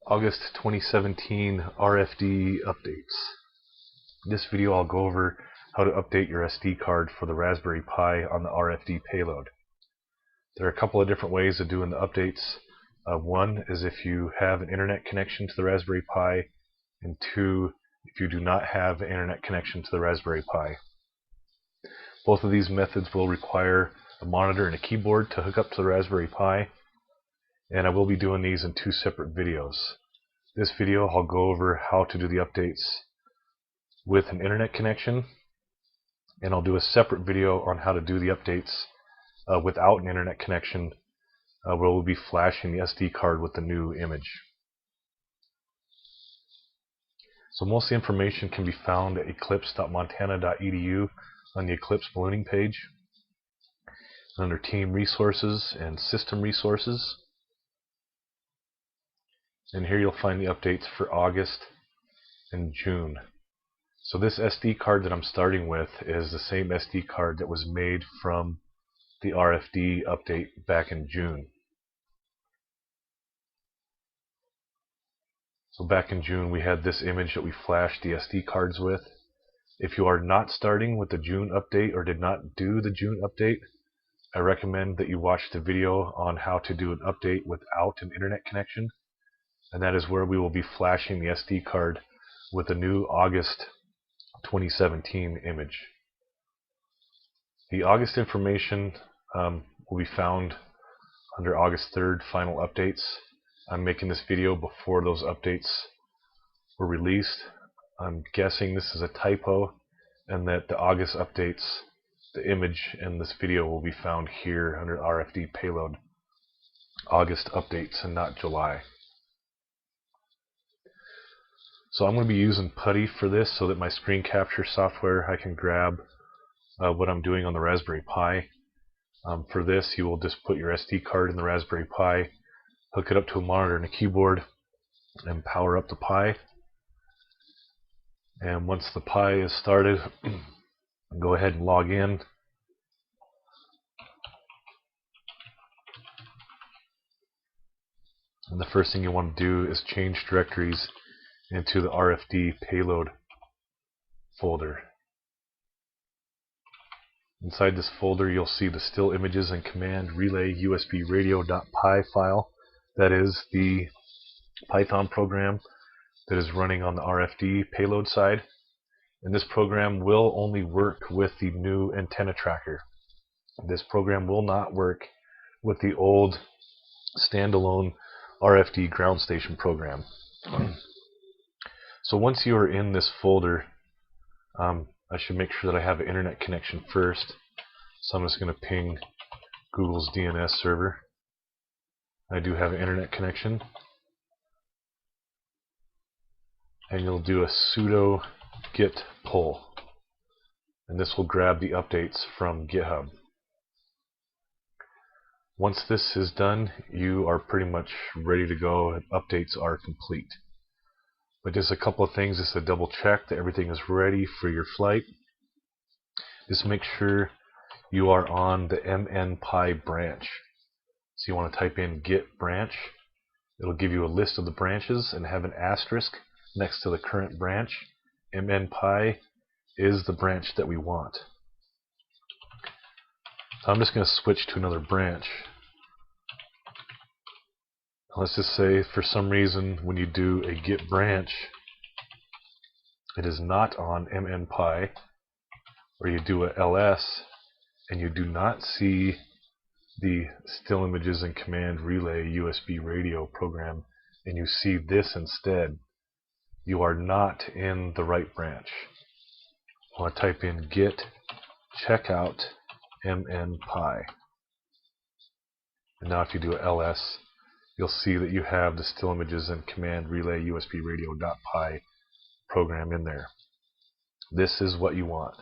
August 2017 RFD updates. In this video I'll go over how to update your SD card for the Raspberry Pi on the RFD payload. There are a couple of different ways of doing the updates. One is if you have an internet connection to the Raspberry Pi, and two, if you do not have an internet connection to the Raspberry Pi. Both of these methods will require a monitor and a keyboard to hook up to the Raspberry Pi, and I will be doing these in two separate videos. This video I'll go over how to do the updates with an internet connection, and I'll do a separate video on how to do the updates without an internet connection, where we'll be flashing the SD card with the new image. So most of the information can be found at eclipse.montana.edu on the Eclipse ballooning page, under Team Resources and System Resources. And here you'll find the updates for August and June. So this SD card that I'm starting with is the same SD card that was made from the RFD update back in June. So back in June we had this image that we flashed the SD cards with. If you are not starting with the June update or did not do the June update, I recommend that you watch the video on how to do an update without an internet connection, and that is where we will be flashing the SD card with the new August 2017 image. The August information will be found under August 3rd final updates. I'm making this video before those updates were released. I'm guessing this is a typo and that the August updates, the image in this video will be found here under RFD payload August updates and not July. So I'm going to be using PuTTY for this so that my screen capture software, I can grab what I'm doing on the Raspberry Pi. For this you will just put your SD card in the Raspberry Pi, hook it up to a monitor and a keyboard, and power up the Pi. And once the Pi is started, go ahead and log in. And the first thing you want to do is change directories into the RFD payload folder. Inside this folder you'll see the still images and command relay USB radio.py file. That is the Python program that is running on the RFD payload side. And this program will only work with the new antenna tracker. This program will not work with the old standalone RFD ground station program. So once you are in this folder, I should make sure that I have an internet connection first. So I'm just going to ping Google's DNS server. I do have an internet connection. And you'll do a sudo git pull. And this will grab the updates from GitHub. Once this is done, you are pretty much ready to go. Updates are complete. But just a couple of things just to double check that everything is ready for your flight. Just make sure you are on the MNPy branch. So you want to type in git branch. It'll give you a list of the branches and have an asterisk next to the current branch. MNPy is the branch that we want. So I'm just going to switch to another branch. Let's just say for some reason when you do a git branch it is not on MNPy, or you do a ls and you do not see the still images and command relay USB radio program and you see this instead, you are not in the right branch. I want to type in git checkout MNPy. And now if you do a ls, you'll see that you have the still images and command relay USB radio.py program in there. This is what you want.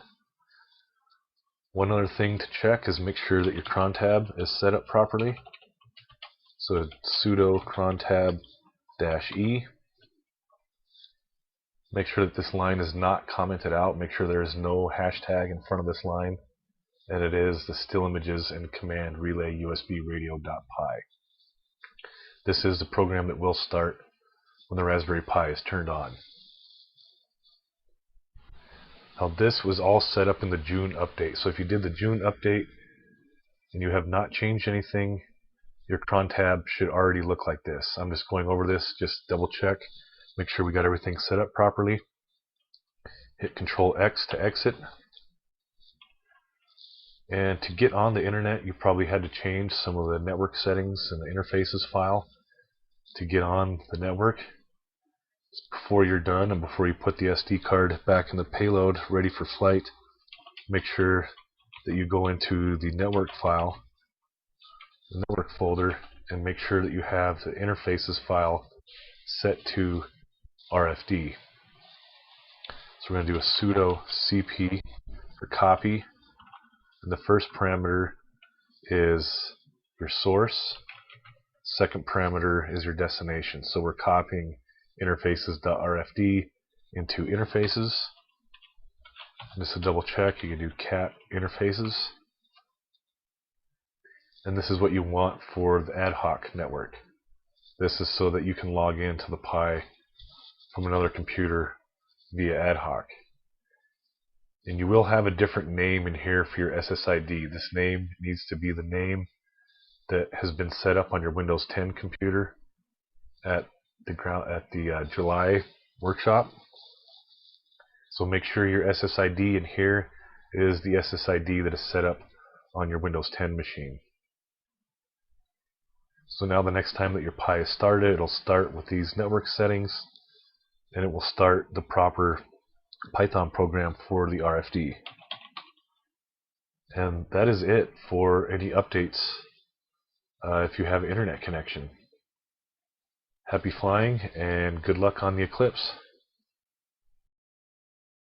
One other thing to check is make sure that your cron tab is set up properly. So sudo cron tab -e. Make sure that this line is not commented out. Make sure there is no hashtag in front of this line, and it is the still images and command relay USB radio.py. This is the program that will start when the Raspberry Pi is turned on. Now this was all set up in the June update. So if you did the June update and you have not changed anything, your cron tab should already look like this. I'm just going over this, just double check, make sure we got everything set up properly. Hit Control X to exit. And to get on the internet, you probably had to change some of the network settings in the interfaces file to get on the network. Before you're done and before you put the SD card back in the payload ready for flight, make sure that you go into the network file, the network folder, and make sure that you have the interfaces file set to RFD. So we're going to do a sudo cp for copy, and the first parameter is your source, second parameter is your destination. So we're copying interfaces.rfd into interfaces. Just to double check, you can do cat interfaces. And this is what you want for the ad hoc network. This is so that you can log into the Pi from another computer via ad hoc. And you will have a different name in here for your SSID. This name needs to be the name that has been set up on your Windows 10 computer at the July workshop. So make sure your SSID in here is the SSID that is set up on your Windows 10 machine. So now the next time that your Pi is started, it'll start with these network settings, and it will start the proper Python program for the RFD. And that is it for any updates if you have internet connection. Happy flying and good luck on the eclipse.